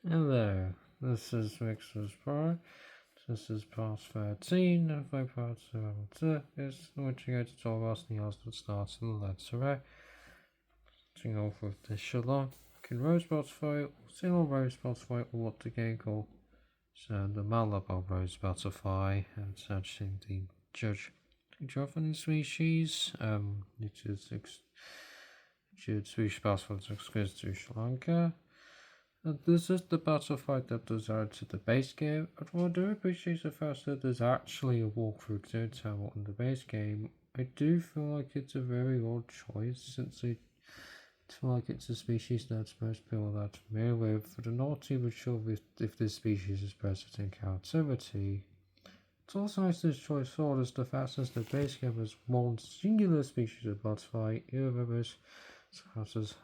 Hello, this is Mixers Pro. This is part 13 of my part 7 is which I'm going to talk about the house that starts in the letter A. Starting off with the Shalom, Rosebud fight, Single Rosebud fight, or what the game called the Malabar Rose Butterfly, and it's actually the judge of species, which is Swedish passports exclusive to Sri Lanka. This is the butterfly that was added to the base game, and while I do appreciate the fact that there's actually a walkthrough tutorial in the base game, I do feel like it's a very odd choice since I feel like it's a species that most people are familiar with, but I'm not even sure if this species is present in captivity. It's also nice this choice thought as the fact that the base game has one singular species of butterfly, irreverse, such as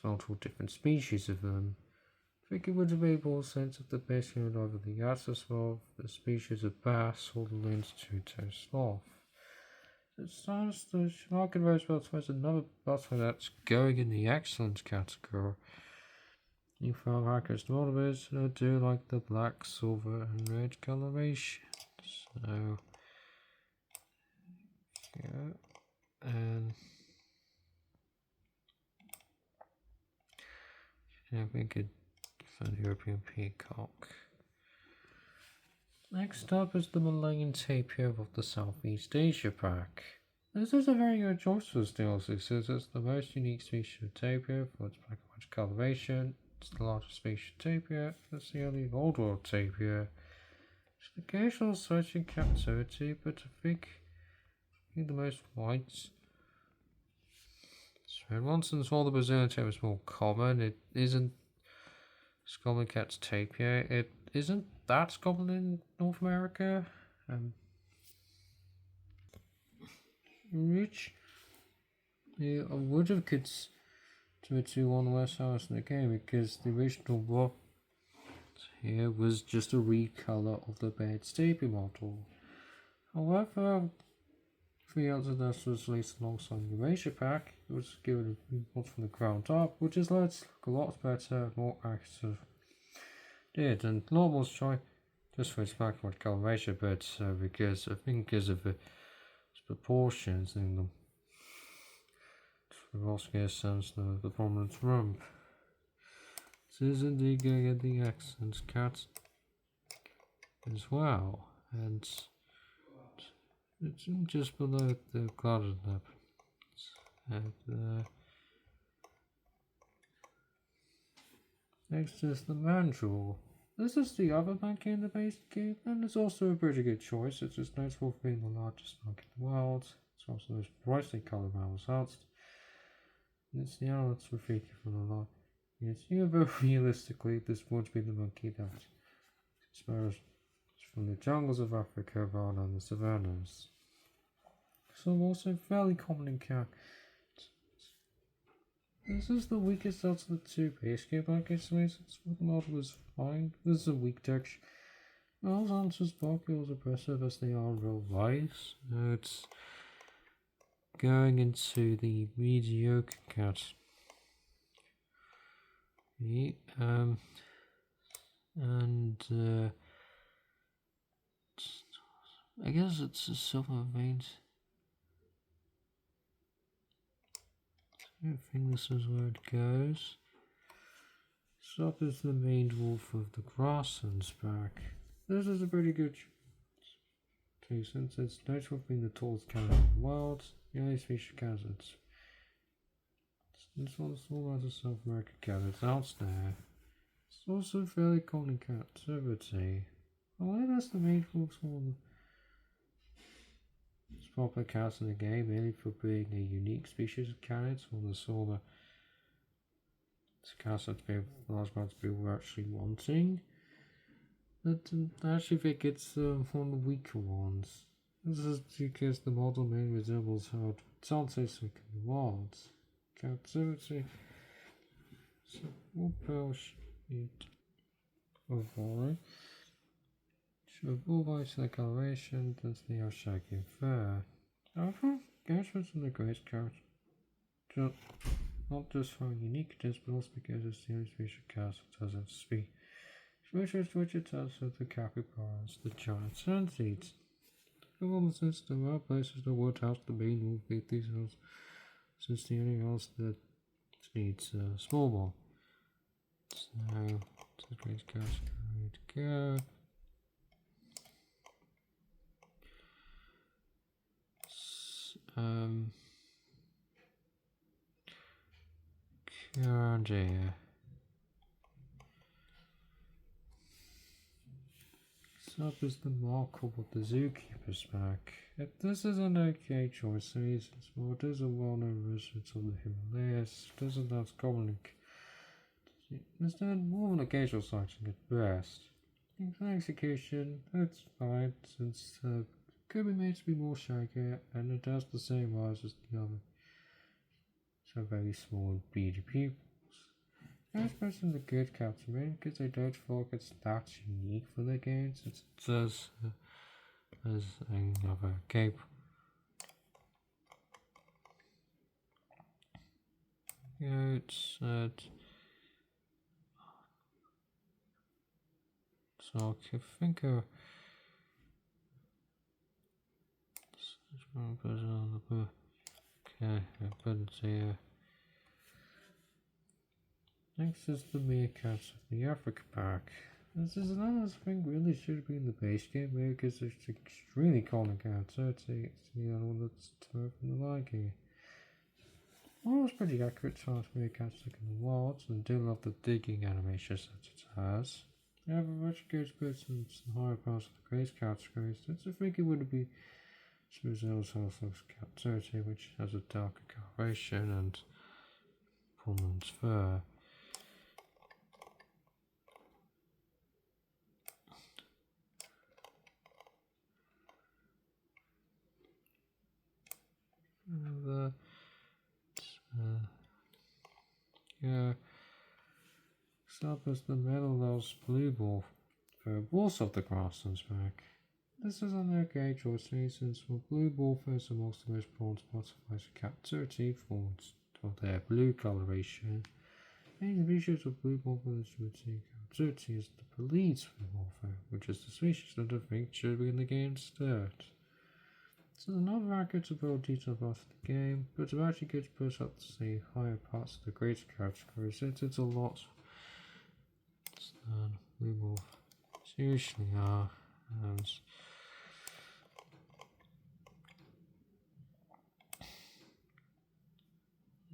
multiple different species of them. I think it would have made more sense if the base game would either the Yatsa sloth, the species of bass, or the lens two-toe sloth. It sounds the Shark Rose Butterfly is another butterfly that's going in the excellent category. You found hackers motivators, and I do like the black, silver, and red coloration. So, yeah, and I think it for the European peacock. Next up is the Malayan tapir of the Southeast Asia pack. This is a very good choice for Steel 6 as it's the most unique species of tapir for its black and white coloration. It's the largest species of tapir, it's the only old world tapir. It's an occasional sight in captivity, but I think the most whites. So once and while the Brazilian tapir is more common, it isn't common cat's tapir. It isn't that common in North America. Which I would have considered to on the West House in the game because the original block here was just a recolor of the bed tapir model. However, 3 ounces of this was released alongside the Erasure pack. It was given a mod from the ground up, which has led to look a lot better, more accurate. Did and normal's try just for its black and white coloration, but because I think because of its proportions in them, it also gives sense of the prominent rump. This is indeed going to get the accent cat as well, and it's just below the clouded lip. And next is the mandrill. This is the other monkey in the base game, and it's also a pretty good choice. It's just notable for being the largest monkey in the world. It's also the most brightly coloured mammal out. It's the animal that's reflected from the lot. Yes, realistically, this would be the monkey that spurs from the jungles of Africa rather than the savannas. So also fairly common in cat. This is the weakest out of the two base game monkeys, since the model is fine. This is a weak texture. Males aren't as popular as aggressive as they are in real life. It's going into the mediocre cat. I guess it's a silver veins. I think this is where it goes. Stop is the main wolf of the grasslands pack. This is a pretty good choice since it's notable for being the tallest cat in the world. The only species of cat it's one of the small amount of South American cat that's out there. It's also fairly common in captivity. However, that's the main wolf one. It's popular cats in the game, mainly for being a unique species of cat. It's one of the sort of cats that large amounts of people were actually wanting. But I actually think it's one of the weaker ones. This is because the model mainly resembles how it's artistic in the wild. Captivity. So we'll push it over. Should all by the coloration, that's the shaggy fair. However, engagements in the great character not just for uniqueness, but also because it's the only species of cats that doesn't speak. Which it does with the capybaras, the giant sand seeds. Since there are places the woodhouse, the main will beat these hills, since the only house that needs a small ball. So, today's cash going to go. Dear. Up is the markle of the zookeeper's pack. This is an okay choice, since it is a well-known resident of the Himalayas. It isn't as common. Instead, more of an occasional sighting at best. In execution, it's fine, since it could be made to be more shaggy, and it has the same eyes as the other. So very small and beady pupils. I suppose in the good captain because I don't feel like it's that unique for the games. It says as another cape. Yeah, it's so I think okay, I put it here. Next is the meerkats of the Africa pack. This is another thing really should be in the base game because it's extremely common cat, so it's the other one that's from the like here. Well, it's pretty accurate as far as meerkats look in the wild, and do love the digging animations that it has. However, much good person in higher parts of the grace categories, it's a think it would be Smoozell's House looks cat 30, which has a darker coloration and prominent fur. Yeah, up is the Meadowlark's blue ball for balls of the grasslands pack. This is an okay choice since for blue ball first amongst the most bronze butterflies of cat 30 forms of their blue coloration. And the species of blue ball for this routine cat 30 is the Police blue ball, which is the species that I think should be in the game instead. So another accurate about detail about the game, but it's actually good to push up to the higher parts of the greater category since it's a lot than we will usually are. And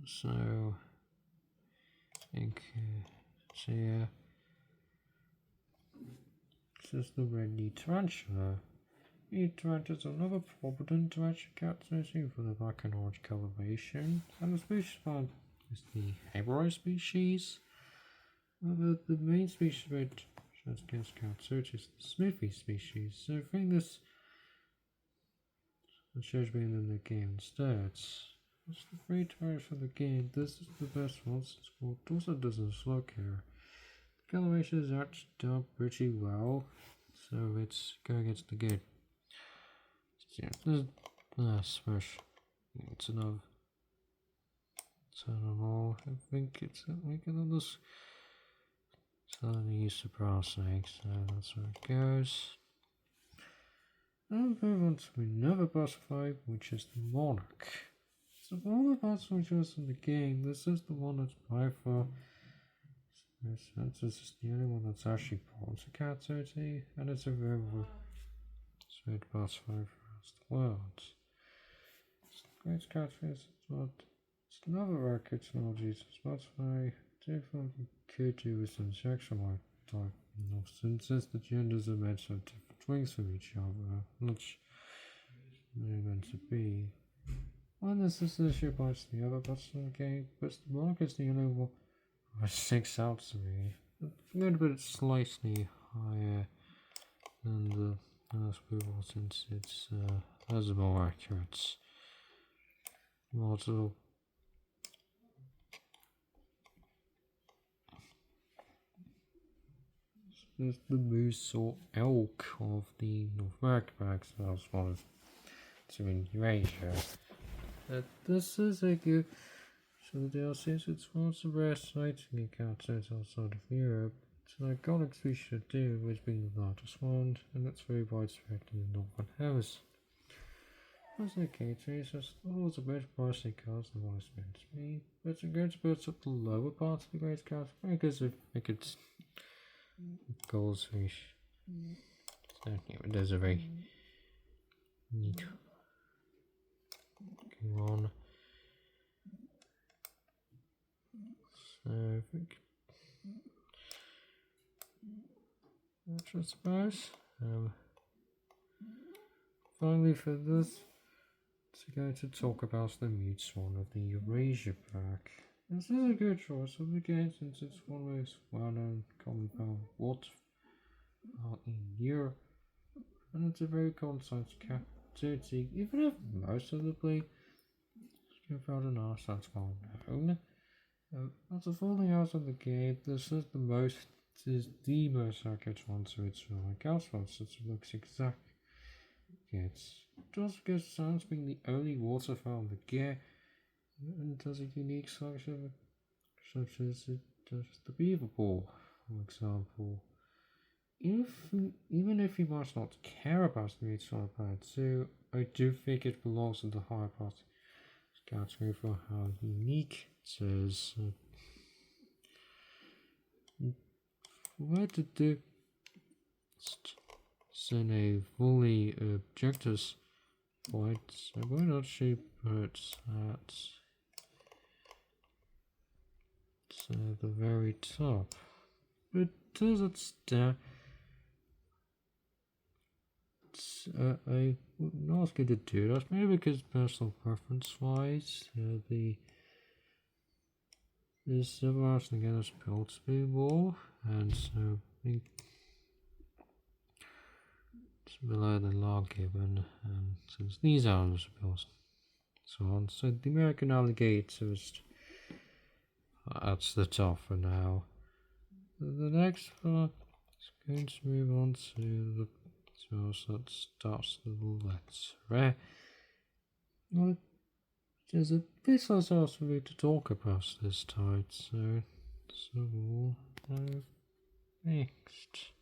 so here this is the red-kneed tarantula. Tarantula is another prominent tarantula cat species for the black and orange coloration, and the species found is the Heberoi species. The main species of it against cat search is the Smithy species, so I think this should be in the game instead. What's the free target for the game? This is the best one since it also doesn't look here. The coloration is actually done pretty well, so it's going against the game. Yeah, smash. It's enough. So I don't know. I think it's we can just suddenly use the brass egg, so that's where it goes. And move on to another butterfly, which is the monarch. So of all the butterflies in the game, this is the one that's by far. This is the only one that's actually born to cat 30, and it's a very sweet butterfly the world. It's the great catfish, but it's another rare technology. That's why definitely could do with some sexual type. Since the genders are meant to have different wings from each other, which they're meant to be. One is this issue bites the other butts in the game, but the monarch is the only one that sticks out to me. I'm going to put it slightly higher than the last people since it's has a more accurate model. This is the moose or elk of the North American bags that I was wanted to in Eurasia. This is a good So the DLCs, it's one of the rare sighting encounters outside of Europe. So the iconic we should do was being the largest one, and it's very widespread in the Northern Hemisphere. As the case, it's always a better pricing cards than what it's meant to be, but I'm going to put up the lower part of the great card because if I could goals fish. So yeah, there's a very neat going on. So I think I suppose. Finally for this, it's going to talk about the mute swan of the Eurasia pack. This is a good choice of the game since it's one of the most well-known compound water in Europe, and it's a very concise captivity, even if most of the play is found in our that's well known. After falling out of the game, this is the most accurate one to its like outside, so it looks exact. It's just because sounds being the only waterfowl in the game, and does a unique selection such as it does the beaver ball, for example. Even if you might not care about the meat side player too, I do think it belongs in the higher part category for how unique it is. Where to do send a fully objectives point, so why not she puts at the very top? But does it stand? I would not ask you to do that, maybe because personal preference wise, the silver again is built to be more, and so I think it's below the log given, since these are the bills, so on. So the American alligator is at the top for now. The next part is going to move on to the so that starts the letter. Well, there's a bit else for me to talk about this time, so we'll next.